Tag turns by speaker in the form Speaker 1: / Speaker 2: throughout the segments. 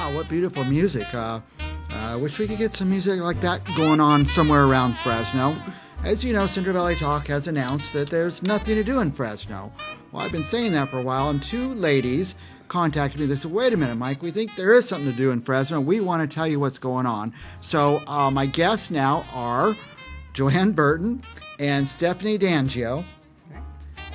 Speaker 1: Wow, what beautiful music. Wish we could get some music like that going on somewhere around Fresno. As you know, Central Valley Talk has announced that there's nothing to do in Fresno. Well, I've been saying that for a while, and two ladies contacted me. They said, wait a minute, Mike, we think there is something to do in Fresno. We want to tell you what's going on. So my guests now are Joanne Burton and Stephanie D'Angio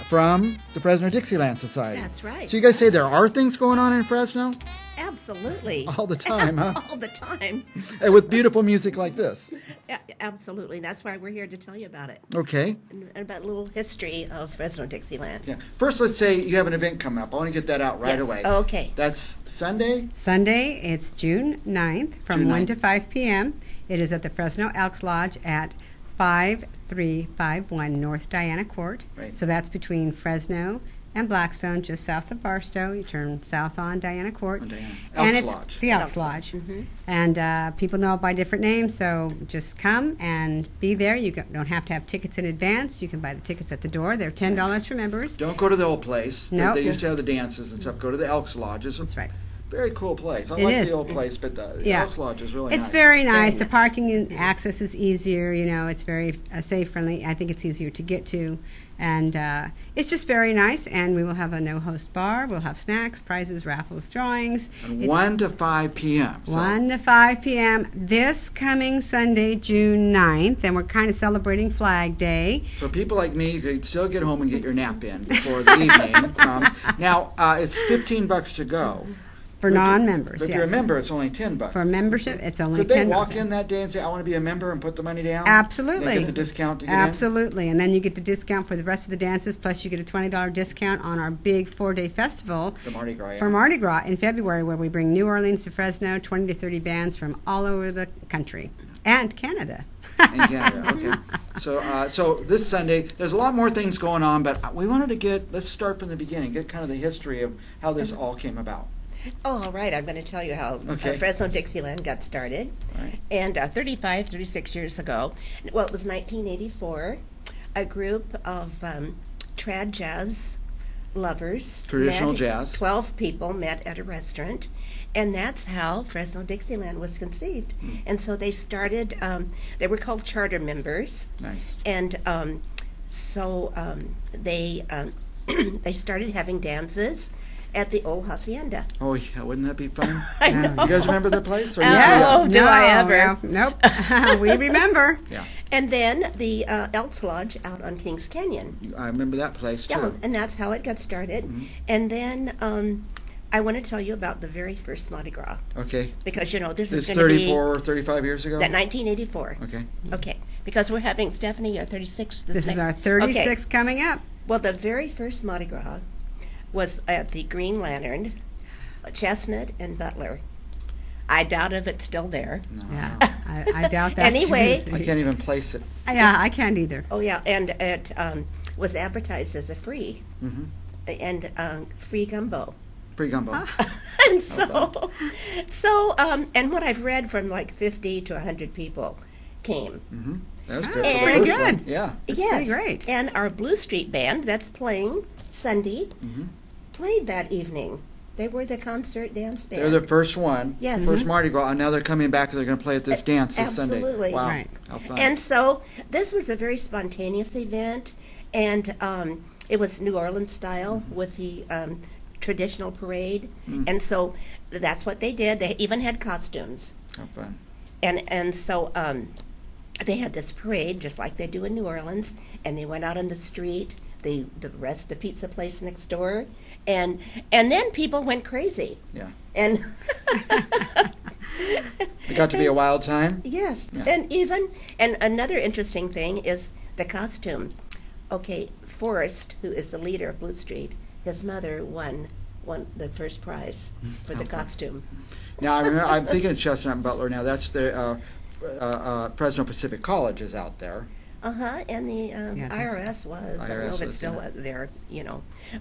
Speaker 1: from the Fresno Dixieland Society.
Speaker 2: That's right.
Speaker 1: So you guys say there are things going on in Fresno?
Speaker 2: Absolutely.
Speaker 1: All the time, huh?
Speaker 2: All the time.
Speaker 1: And with beautiful music like this.
Speaker 2: Yeah, absolutely. That's why we're here to tell you about it.
Speaker 1: Okay.
Speaker 2: And about a little history of Fresno Dixieland.
Speaker 1: Yeah. First, let's say you have an event coming up. I want to get that out right away.
Speaker 2: Okay.
Speaker 1: That's Sunday?
Speaker 3: Sunday, it's June 9th from
Speaker 1: June
Speaker 3: 1
Speaker 1: 9th.
Speaker 3: to 5 p.m. It is at the Fresno Elks Lodge at 5351 North Diana Court.
Speaker 1: Right.
Speaker 3: So that's between Fresno and Blackstone, just south of Barstow. You turn south on Diana Court.
Speaker 1: On Diana.
Speaker 3: And
Speaker 1: Elks
Speaker 3: it's
Speaker 1: Lodge.
Speaker 3: the Elks
Speaker 2: Elks
Speaker 3: Lodge.
Speaker 2: Lodge. Mm-hmm.
Speaker 3: And people know it by different names, so just come and be there. You don't have to have tickets in advance. You can buy the tickets at the door. They're $10 for members.
Speaker 1: Don't go to the old place.
Speaker 3: Nope.
Speaker 1: They used to have the dances and stuff. Go to the Elks Lodges.
Speaker 3: That's right.
Speaker 1: Very cool place. I
Speaker 3: It
Speaker 1: like
Speaker 3: is.
Speaker 1: the old place, but the
Speaker 3: Yeah.
Speaker 1: Elks Lodge is really nice.
Speaker 3: It's very nice.
Speaker 2: Very
Speaker 3: The parking and access is easier. You know, it's very safe, friendly. I think it's easier to get to. And it's just very nice. And we will have a no-host bar. We'll have snacks, prizes, raffles, drawings.
Speaker 1: And
Speaker 3: It's
Speaker 1: 1 to 5 p.m. So
Speaker 3: 1 to 5 p.m. this coming Sunday, June 9th. And we're kind of celebrating Flag Day.
Speaker 1: So people like me, you can still get home and get your nap in before the evening comes. Now, it's $15 to go.
Speaker 3: For non-members,
Speaker 1: But if
Speaker 3: yes.
Speaker 1: you're a member, it's only $10.
Speaker 3: For membership, it's only
Speaker 1: Could they
Speaker 3: $10.
Speaker 1: walk in that day and say, I want to be a member and put the money down?
Speaker 3: Absolutely.
Speaker 1: They get the discount to get in?
Speaker 3: Absolutely. And then you get the discount for the rest of the dances, plus you get a $20 discount on our big 4-day festival
Speaker 1: The Mardi Gras, yeah.
Speaker 3: for Mardi Gras in February, where we bring New Orleans to Fresno, 20 to 30 bands from all over the country and Canada.
Speaker 1: In Canada, okay. So this Sunday, there's a lot more things going on, but we wanted to let's start from the beginning, get kind of the history of how this all came about.
Speaker 2: Oh, all right. I'm going to tell you how
Speaker 1: Okay.
Speaker 2: Fresno Dixieland got started.
Speaker 1: All right.
Speaker 2: And 36 years ago, well, it was 1984, a group of trad jazz lovers.
Speaker 1: Traditional jazz.
Speaker 2: 12 people met at a restaurant. And that's how Fresno Dixieland was conceived. And so they started, they were called charter members.
Speaker 1: Nice.
Speaker 2: And they they started having dances at the old hacienda.
Speaker 1: Oh, yeah, wouldn't that be fun?
Speaker 2: I know.
Speaker 1: You guys remember that place? Or you
Speaker 2: Yes.
Speaker 1: too young?
Speaker 2: do I ever.
Speaker 3: Nope. We remember.
Speaker 1: Yeah,
Speaker 2: And then the Elks Lodge out on Kings Canyon.
Speaker 1: I remember that place,
Speaker 2: Yeah,
Speaker 1: too.
Speaker 2: and that's how it got started. And then I want to tell you about the very first Mardi Gras.
Speaker 1: Okay.
Speaker 2: Because, you know, this
Speaker 1: It's
Speaker 2: is going to be
Speaker 1: 34 or 35 years ago?
Speaker 2: that 1984.
Speaker 1: Okay.
Speaker 2: Okay. Because we're having, Stephanie, 36.
Speaker 3: This is our
Speaker 2: Okay.
Speaker 3: 36 coming up.
Speaker 2: Well, the very first Mardi Gras was at the Green Lantern, Chestnut and Butler. I doubt if it's still there.
Speaker 1: No,
Speaker 3: Yeah,
Speaker 1: no.
Speaker 3: I doubt that.
Speaker 2: Anyway.
Speaker 1: I can't even place it.
Speaker 3: Yeah, I can't either.
Speaker 2: Oh, yeah, and it was advertised as a free, and free gumbo.
Speaker 1: Pre-gumbo.
Speaker 2: And and what I've read from like 50 to 100 people came.
Speaker 1: That was
Speaker 3: Oh,
Speaker 1: good.
Speaker 3: that's
Speaker 1: for the
Speaker 3: pretty
Speaker 1: first one.
Speaker 3: good.
Speaker 1: Yeah.
Speaker 3: That's
Speaker 2: Yes,
Speaker 3: pretty great.
Speaker 2: And our Blue Street band that's playing Sunday played that evening. They were the concert dance band.
Speaker 1: They're the first one.
Speaker 2: Yes.
Speaker 1: First Mardi Gras, and now they're coming back and they're going to play at this dance this Sunday.
Speaker 2: Absolutely.
Speaker 1: Wow.
Speaker 3: Right.
Speaker 1: How fun.
Speaker 2: And so this was a very spontaneous event, and it was New Orleans style with the traditional parade, and so that's what they did. They even had costumes,
Speaker 1: How fun.
Speaker 2: and so they had this parade just like they do in New Orleans, and they went out on the street. The rest the pizza place next door, and then people went crazy.
Speaker 1: Yeah.
Speaker 2: And
Speaker 1: It got to be a wild time.
Speaker 2: yes,
Speaker 1: Yeah.
Speaker 2: and another interesting thing is the costumes. Okay, Forrest, who is the leader of Blue Street, his mother won the first prize for the costume.
Speaker 1: Now, I remember, I'm thinking of Chestnut and Butler now. That's the Fresno Pacific College is out there.
Speaker 2: And the
Speaker 3: Yeah, that's
Speaker 2: IRS was. I don't know
Speaker 1: IRS
Speaker 2: if it's
Speaker 1: was,
Speaker 2: still
Speaker 1: yeah.
Speaker 2: there,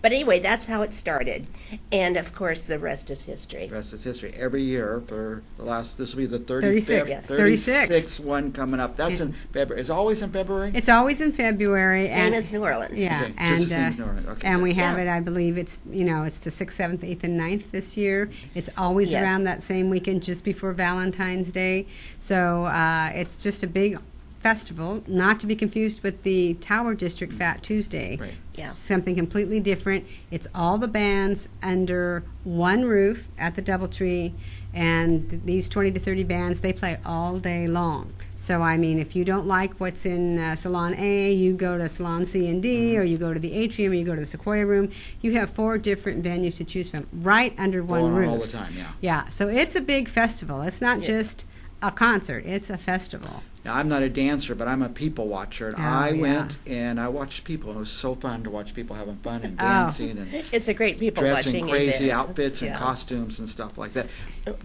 Speaker 2: But anyway, that's how it started. And of course, the rest is history.
Speaker 1: The rest is history. Every year for the last, this will be the
Speaker 3: 36th.
Speaker 1: 35th,
Speaker 3: Yes.
Speaker 1: 36th one coming up. That's in February. It's always in February?
Speaker 3: It's always in February.
Speaker 2: Same as New Orleans.
Speaker 3: Yeah,
Speaker 1: Okay, just
Speaker 3: and
Speaker 1: the same as New Orleans. Okay,
Speaker 3: and
Speaker 1: good.
Speaker 3: we have
Speaker 2: Yeah.
Speaker 3: it. I believe it's it's the 6th, 7th, 8th, and 9th this year. It's always
Speaker 2: Yes.
Speaker 3: around that same weekend, just before Valentine's Day. So it's just a big festival, not to be confused with the Tower District Fat Tuesday.
Speaker 1: Right.
Speaker 3: It's
Speaker 2: Yeah.
Speaker 3: something completely different. It's all the bands under one roof at the DoubleTree, and these 20 to 30 bands, they play all day long. So, I mean, if you don't like what's in Salon A, you go to Salon C and D, or you go to the Atrium, or you go to the Sequoia Room. You have 4 different venues to choose from, right under one
Speaker 1: Going on
Speaker 3: roof.
Speaker 1: all the time, yeah.
Speaker 3: Yeah, so it's a big festival. It's not
Speaker 2: Yes.
Speaker 3: just a concert, it's a festival.
Speaker 1: Now, I'm not a dancer, but I'm a people watcher, and
Speaker 3: Oh,
Speaker 1: I
Speaker 3: yeah.
Speaker 1: went and I watched people, and it was so fun to watch people having fun and
Speaker 3: Oh.
Speaker 1: dancing and
Speaker 2: It's a great people
Speaker 1: dressed in
Speaker 2: watching
Speaker 1: crazy
Speaker 2: event.
Speaker 1: outfits and
Speaker 2: Yeah.
Speaker 1: costumes and stuff like that.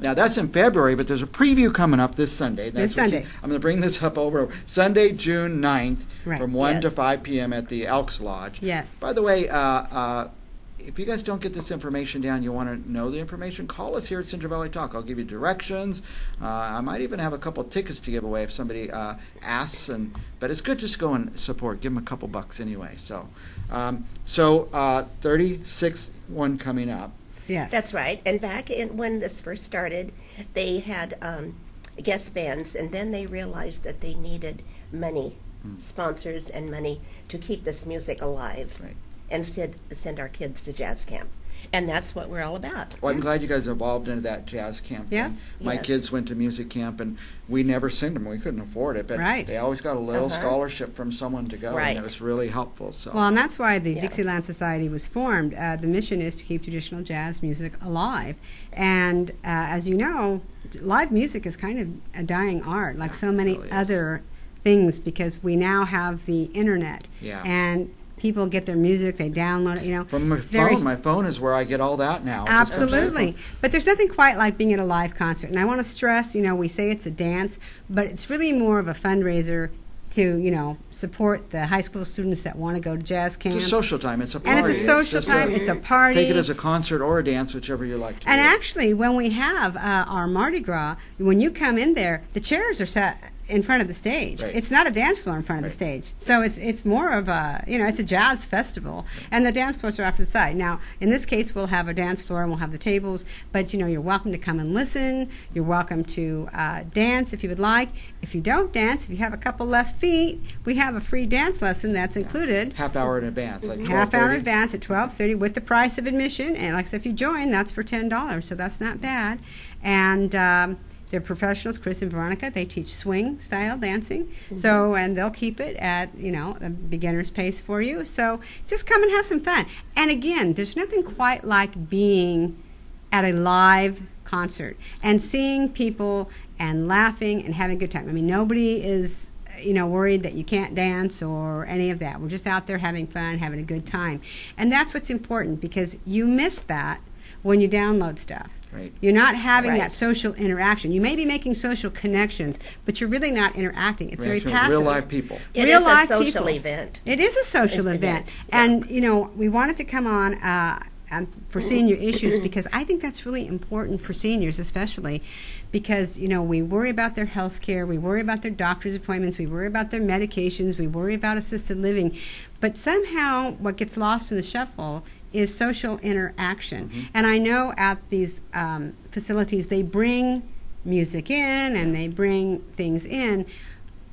Speaker 1: Now, that's in February, but there's a preview coming up this Sunday.
Speaker 3: This Sunday.
Speaker 1: I'm going to bring this up over Sunday, June 9th,
Speaker 3: Right.
Speaker 1: from 1 to
Speaker 2: Yes.
Speaker 1: 5 p.m. at the Elks Lodge.
Speaker 3: Yes.
Speaker 1: By the way, if you guys don't get this information down, you want to know the information, call us here at Central Valley Talk. I'll give you directions. I might even have a couple tickets to give away if somebody asks. But it's good just go and support. Give them a couple bucks anyway. So 36th one coming up.
Speaker 3: Yes.
Speaker 2: That's right. And back when this first started, they had guest bands, and then they realized that they needed money, sponsors and money to keep this music alive.
Speaker 1: Right.
Speaker 2: And send our kids to jazz camp. And that's what we're all about.
Speaker 1: Well, I'm glad you guys evolved into that jazz camp thing.
Speaker 3: Yes.
Speaker 1: My
Speaker 2: Yes.
Speaker 1: kids went to music camp, and we never sent them. We couldn't afford it, but
Speaker 3: Right.
Speaker 1: they always got a little
Speaker 2: Uh-huh.
Speaker 1: scholarship from someone to go,
Speaker 2: Right.
Speaker 1: and it was really helpful. So.
Speaker 3: Well, and that's why the
Speaker 2: Yeah.
Speaker 3: Dixieland Society was formed. The mission is to keep traditional jazz music alive. And as you know, live music is kind of a dying art, like so many
Speaker 1: really is.
Speaker 3: other things, because we now have the internet.
Speaker 1: Yeah.
Speaker 3: And people get their music, they download it,
Speaker 1: From my
Speaker 3: It's very-
Speaker 1: phone. My phone is where I get all that now. Just comes to the
Speaker 3: Absolutely.
Speaker 1: phone.
Speaker 3: But there's nothing quite like being at a live concert. And I want to stress, we say it's a dance, but it's really more of a fundraiser to, support the high school students that want to go to jazz camp.
Speaker 1: It's a social time. It's a party.
Speaker 3: And it's a social
Speaker 1: just
Speaker 3: time. It's a party.
Speaker 1: Take it as a concert or a dance, whichever you like to
Speaker 3: And
Speaker 1: do.
Speaker 3: actually, when we have our Mardi Gras, when you come in there, the chairs are set in front of the stage.
Speaker 1: Right.
Speaker 3: It's not a dance floor in front of
Speaker 1: Right.
Speaker 3: the stage. So it's more of a, it's a jazz festival. And the dance floors are off to the side. Now, in this case, we'll have a dance floor and we'll have the tables. But, you're welcome to come and listen. You're welcome to dance if you would like. If you don't dance, if you have a couple left feet, we have a free dance lesson that's included.
Speaker 1: Half hour in advance, like 12:30.
Speaker 3: Half hour in advance at 12:30 with the price of admission. And like I said, if you join, that's for $10. So that's not bad. And they're professionals, Chris and Veronica. They teach swing style dancing. So, and they'll keep it at, a beginner's pace for you. So just come and have some fun. And again, there's nothing quite like being at a live concert and seeing people and laughing and having a good time. I mean, nobody is worried that you can't dance or any of that. We're just out there having fun, having a good time. And that's what's important, because you miss that when you download stuff.
Speaker 1: Right.
Speaker 3: You're not having
Speaker 2: Right.
Speaker 3: that social interaction. You may be making social connections, but you're really not interacting. It's very
Speaker 1: Reaction with
Speaker 3: passive.
Speaker 1: real live people.
Speaker 2: It
Speaker 3: Real
Speaker 2: is
Speaker 3: live
Speaker 2: a social
Speaker 3: people.
Speaker 2: event.
Speaker 3: It is a social event. And, we wanted to come on for senior issues because I think that's really important for seniors, especially because, we worry about their health care, we worry about their doctor's appointments, we worry about their medications, we worry about assisted living. But somehow what gets lost in the shuffle is social interaction. And I know at these facilities they bring music in and they bring things in,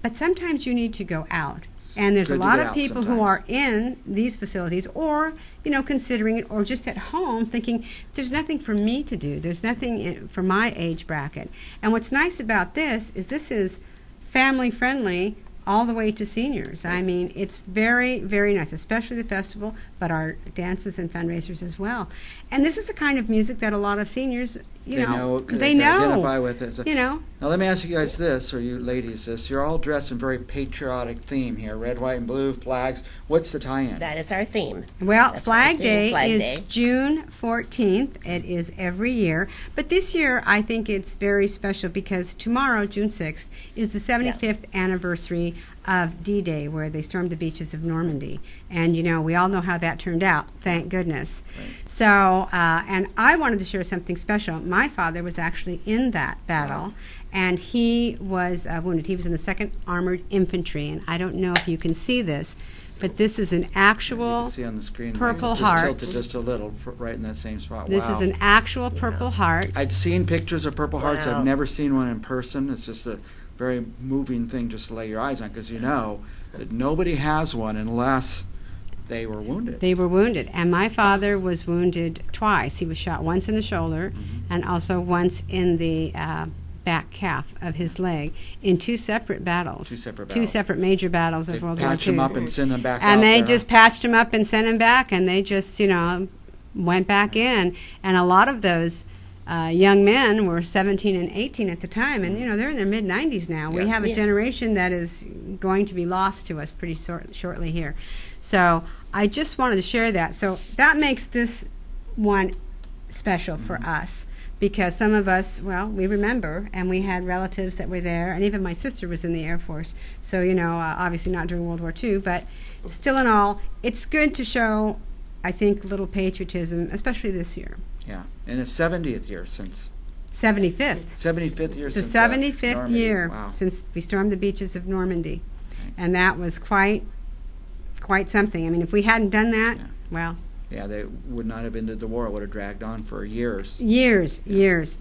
Speaker 3: but sometimes you need to go out. And there's
Speaker 1: Good
Speaker 3: a
Speaker 1: to
Speaker 3: lot
Speaker 1: get
Speaker 3: of
Speaker 1: out
Speaker 3: people who
Speaker 1: sometimes.
Speaker 3: are in these facilities or, considering it, or just at home thinking, there's nothing for me to do. There's nothing for my age bracket. And what's nice about this is family friendly all the way to seniors. I mean, it's very, very nice, especially the festival, but our dances and fundraisers as well. And this is the kind of music that a lot of seniors,
Speaker 1: They know.
Speaker 3: they
Speaker 1: can
Speaker 3: know.
Speaker 1: Identify with it. So-
Speaker 3: Now,
Speaker 1: let me ask you guys this, or you ladies this. You're all dressed in very patriotic theme here. Red, white, and blue, flags. What's the tie-in?
Speaker 2: That is our theme.
Speaker 3: well,
Speaker 2: That's
Speaker 3: Flag
Speaker 2: our theme,
Speaker 3: Day
Speaker 2: Flag
Speaker 3: is
Speaker 2: Day.
Speaker 3: June 14th. It is every year. But this year, I think it's very special because tomorrow, June 6th, is the 75th anniversary of D-Day, where they stormed the beaches of Normandy. And, we all know how that turned out, thank goodness.
Speaker 1: Right.
Speaker 3: So, and I wanted to share something special. My father was actually in that battle.
Speaker 1: Wow.
Speaker 3: And he was wounded. He was in the 2nd Armored Infantry. And I don't know if you can see this, but this is an
Speaker 1: You
Speaker 3: actual
Speaker 1: can see on the screen.
Speaker 3: Purple
Speaker 1: just
Speaker 3: Heart.
Speaker 1: Tilted just a little, right in that same spot.
Speaker 3: This
Speaker 1: Wow.
Speaker 3: is an actual Purple Heart.
Speaker 1: I'd seen pictures of Purple Hearts.
Speaker 2: Wow.
Speaker 1: I've never seen one in person. It's just a very moving thing just to lay your eyes on, because that nobody has one unless they were wounded.
Speaker 3: They were wounded. And my father was wounded twice. He was shot once in the shoulder and also once in the back calf of his leg in 2 separate battles.
Speaker 1: 2 separate
Speaker 3: Two
Speaker 1: battles.
Speaker 3: separate major battles
Speaker 1: They
Speaker 3: of World War II.
Speaker 1: patch him up and send him back out
Speaker 3: And they
Speaker 1: there,
Speaker 3: just patched him up and sent him back, and they just, went back in. And a lot of those young men were 17 and 18 at the time, and they're in their mid-90s now. We
Speaker 1: Yeah.
Speaker 3: have a
Speaker 2: Yeah.
Speaker 3: generation that is going to be lost to us pretty shortly here. So I just wanted to share that. So that makes this one special for us, because some of us, we remember, and we had relatives that were there, and even my sister was in the Air Force. So, obviously not during World War II, but still in all, it's good to show, I think, little patriotism, especially this year.
Speaker 1: Yeah, and it's 70th year since
Speaker 3: 75th.
Speaker 1: 75th year
Speaker 3: It's the
Speaker 1: since
Speaker 3: 75th
Speaker 1: Normandy.
Speaker 3: year
Speaker 1: Wow.
Speaker 3: since we stormed the beaches of Normandy. And that was quite something. I mean, if we hadn't done that,
Speaker 1: Yeah, they would not have ended the war. It would have dragged on for years.
Speaker 3: years.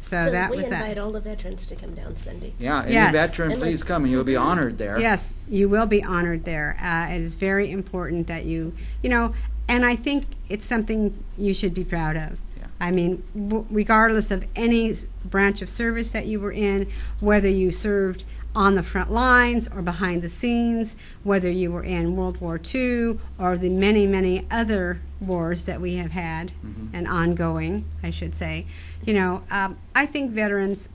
Speaker 3: So that
Speaker 2: we
Speaker 3: was
Speaker 2: invite
Speaker 3: that.
Speaker 2: all the veterans to come down Sunday.
Speaker 1: Yeah, any
Speaker 3: Yes.
Speaker 1: veteran,
Speaker 2: And
Speaker 1: please
Speaker 2: let's-
Speaker 1: come, and you'll be honored there.
Speaker 3: Yes, you will be honored there. It is very important that you and I think it's something you should be proud of.
Speaker 1: Yeah.
Speaker 3: I mean, regardless of any branch of service that you were in, whether you served on the front lines or behind the scenes, whether you were in World War II or the many, many other wars that we have had and ongoing, I should say. I think veterans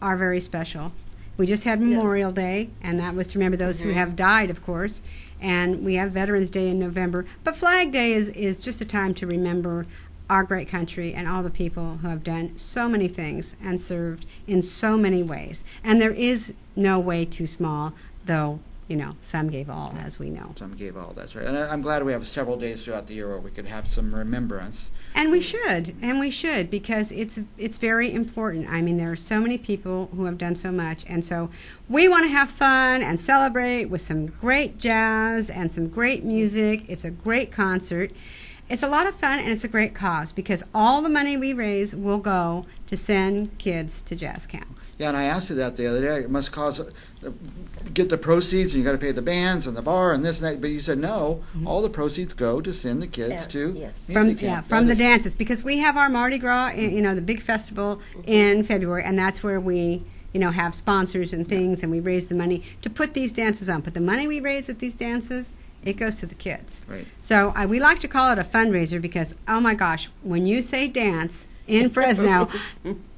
Speaker 3: are very special. We just had Memorial Day, and that was to remember those who have died, of course. And we have Veterans Day in November. But Flag Day is just a time to remember our great country and all the people who have done so many things and served in so many ways. And there is no way too small, though, some gave all, as we know.
Speaker 1: Some gave all, that's right. And I'm glad we have several days throughout the year where we could have some remembrance.
Speaker 3: And we should, because it's very important. I mean, there are so many people who have done so much, and so we want to have fun and celebrate with some great jazz and some great music. It's a great concert. It's a lot of fun, and it's a great cause, because all the money we raise will go to send kids to jazz camp.
Speaker 1: Yeah, and I asked you that the other day. It must get the proceeds, and you got to pay the bands and the bar and this and that. But you said no. All the proceeds go to send the kids
Speaker 2: Yes,
Speaker 1: to
Speaker 2: yes.
Speaker 1: music camp.
Speaker 3: From
Speaker 1: That
Speaker 3: the
Speaker 1: is-
Speaker 3: dances, because we have our Mardi Gras, the big festival in February, and that's where we, have sponsors and things, and we raise the money to put these dances on. But the money we raise at these dances, it goes to the kids.
Speaker 1: Right.
Speaker 3: So we like to call it a fundraiser because, oh my gosh, when you say dance in Fresno,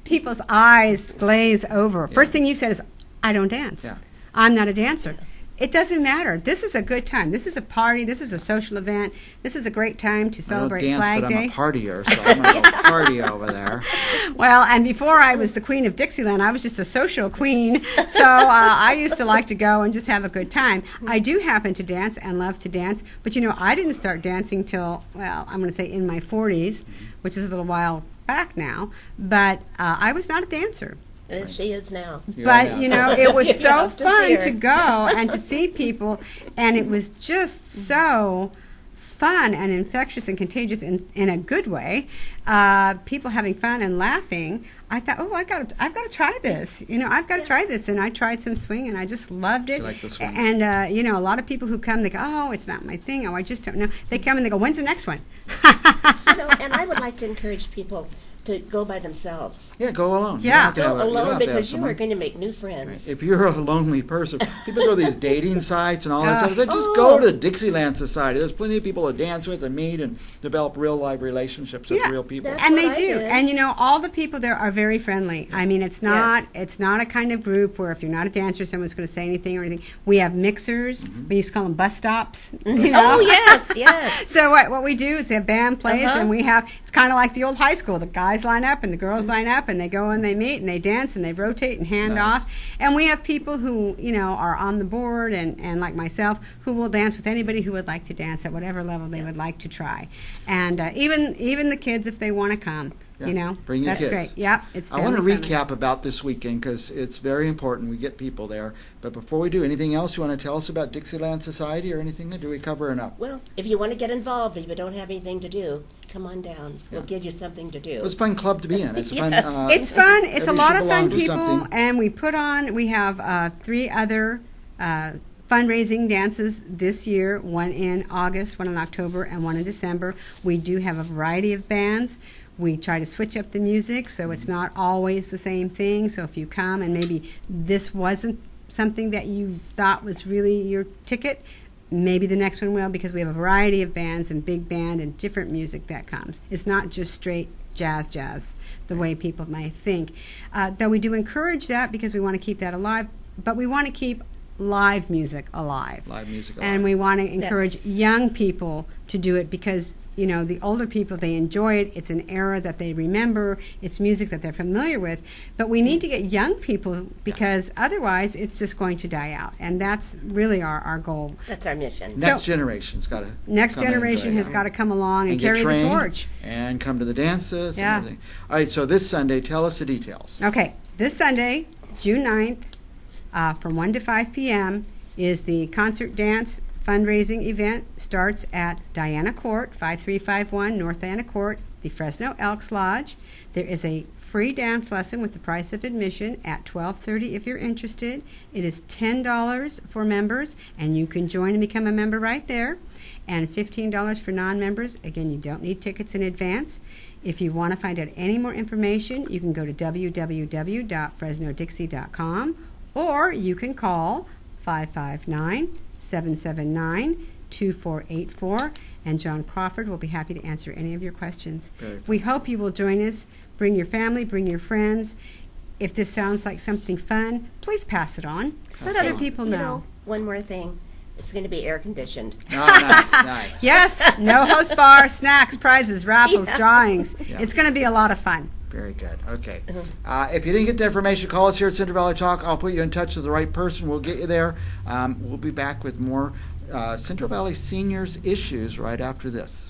Speaker 3: people's eyes glaze over. First thing you said is, I don't dance.
Speaker 1: Yeah.
Speaker 3: I'm not a dancer. It doesn't matter. This is a good time. This is a party. This is a social event. This is a great time to celebrate
Speaker 1: I don't dance,
Speaker 3: Flag
Speaker 1: but
Speaker 3: Day.
Speaker 1: I'm a partier, so I'm going to go party over there.
Speaker 3: Well, and before I was the queen of Dixieland, I was just a social queen. So I used to like to go and just have a good time. I do happen to dance and love to dance, but I didn't start dancing till, I'm going to say in my 40s, which is a little while back now. But I was not a dancer.
Speaker 2: She is now.
Speaker 3: But, it was
Speaker 2: You
Speaker 3: so
Speaker 2: have to see
Speaker 3: fun
Speaker 2: her.
Speaker 3: to go and to see people, and it was just so fun and infectious and contagious in a good way. People having fun and laughing. I thought, I've got to try this. I've got to try this. And I tried some swing, and I just loved it.
Speaker 1: You like the swing?
Speaker 3: And, a lot of people who come, they go, oh, it's not my thing. Oh, I just don't know. They come and they go, when's the next one?
Speaker 2: And I would like to encourage people to go by themselves.
Speaker 1: Yeah, go alone. You
Speaker 3: Yeah.
Speaker 1: don't have to have
Speaker 2: Go
Speaker 1: a- you don't
Speaker 2: alone
Speaker 1: have to have
Speaker 2: because you
Speaker 1: someone.
Speaker 2: are going to make new friends.
Speaker 1: If you're a lonely person, people go to these dating sites and all that stuff. So just
Speaker 2: Oh.
Speaker 1: go to the Dixieland Society. There's plenty of people to dance with and meet and develop real life relationships with
Speaker 3: Yeah.
Speaker 1: real people.
Speaker 2: That's
Speaker 3: And
Speaker 2: what
Speaker 3: they
Speaker 2: I
Speaker 3: do.
Speaker 2: did.
Speaker 3: And all the people there are very friendly. I mean, it's not
Speaker 2: Yes.
Speaker 3: it's not a kind of group where if you're not a dancer, someone's going to say anything or anything. We have mixers. We used to call them bus stops.
Speaker 2: Oh, yes, yes.
Speaker 3: So what we do is the band plays, and we have, it's kind of like the old high school. The guys guys line up and the girls line up and they go and they meet and they dance and they rotate and hand off. And we have people who, are on the board and like myself, who will dance with anybody who would like to dance at whatever level they would like to try. And even the kids, if they want to come.
Speaker 1: Bring your
Speaker 3: that's
Speaker 1: kids.
Speaker 3: Great. Yeah, it's.
Speaker 1: I want to
Speaker 3: family-friendly.
Speaker 1: recap about this weekend because it's very important. We get people there. But before we do, anything else you want to tell us about Dixieland Society or anything? Do we cover enough?
Speaker 2: Well, if you want to get involved, if you don't have anything to do, come on down. We'll give you something to do.
Speaker 1: It's a fun club to be in. It's fun.
Speaker 2: Yes.
Speaker 3: It's fun. It's a
Speaker 1: everybody
Speaker 3: lot
Speaker 1: should
Speaker 3: of fun
Speaker 1: belong to
Speaker 3: people,
Speaker 1: something.
Speaker 3: and we have 3 other fundraising dances this year. One in August, one in October, and one in December. We do have a variety of bands. We try to switch up the music, so it's not always the same thing. So if you come and maybe this wasn't something that you thought was really your ticket, maybe the next one will, because we have a variety of bands and big band and different music that comes. It's not just straight jazz, the way people might think. Though we do encourage that because we want to keep that alive, but we want to keep live music alive.
Speaker 1: Live music alive.
Speaker 3: And we want to encourage
Speaker 2: Yes.
Speaker 3: young people to do it because, the older people, they enjoy it. It's an era that they remember. It's music that they're familiar with. But we need to get young people because otherwise it's just going to die out. And that's really our goal.
Speaker 2: That's our mission.
Speaker 1: Next generation's got to.
Speaker 3: Next generation has got to come along and
Speaker 1: get
Speaker 3: carry
Speaker 1: trained
Speaker 3: the torch.
Speaker 1: and come to the dances.
Speaker 3: Yeah.
Speaker 1: And everything. All right. So this Sunday, tell us the details.
Speaker 3: Okay, this Sunday, June 9th, from 1 to 5 p.m. is the concert dance fundraising event. Starts at Diana Court, 5351 North Diana Court, the Fresno Elks Lodge. There is a free dance lesson with the price of admission at $12:30 if you're interested. It is $10 for members, and you can join and become a member right there, and $15 for non-members. Again, you don't need tickets in advance. If you want to find out any more information, you can go to www.fresnodixie.com, or you can call 559-779-2484, and John Crawford will be happy to answer any of your questions. We hope you will join us. Bring your family, bring your friends. If this sounds like something fun, please pass it on. Let other people know.
Speaker 2: One more thing. It's going to be air conditioned.
Speaker 1: Oh, nice.
Speaker 3: Yes, no host bar, snacks, prizes, raffles, drawings.
Speaker 1: Yeah.
Speaker 3: It's going to be a lot of fun.
Speaker 1: Very good. Okay. If you didn't get the information, call us here at Central Valley Talk. I'll put you in touch with the right person. We'll get you there. We'll be back with more Central Valley Seniors issues right after this.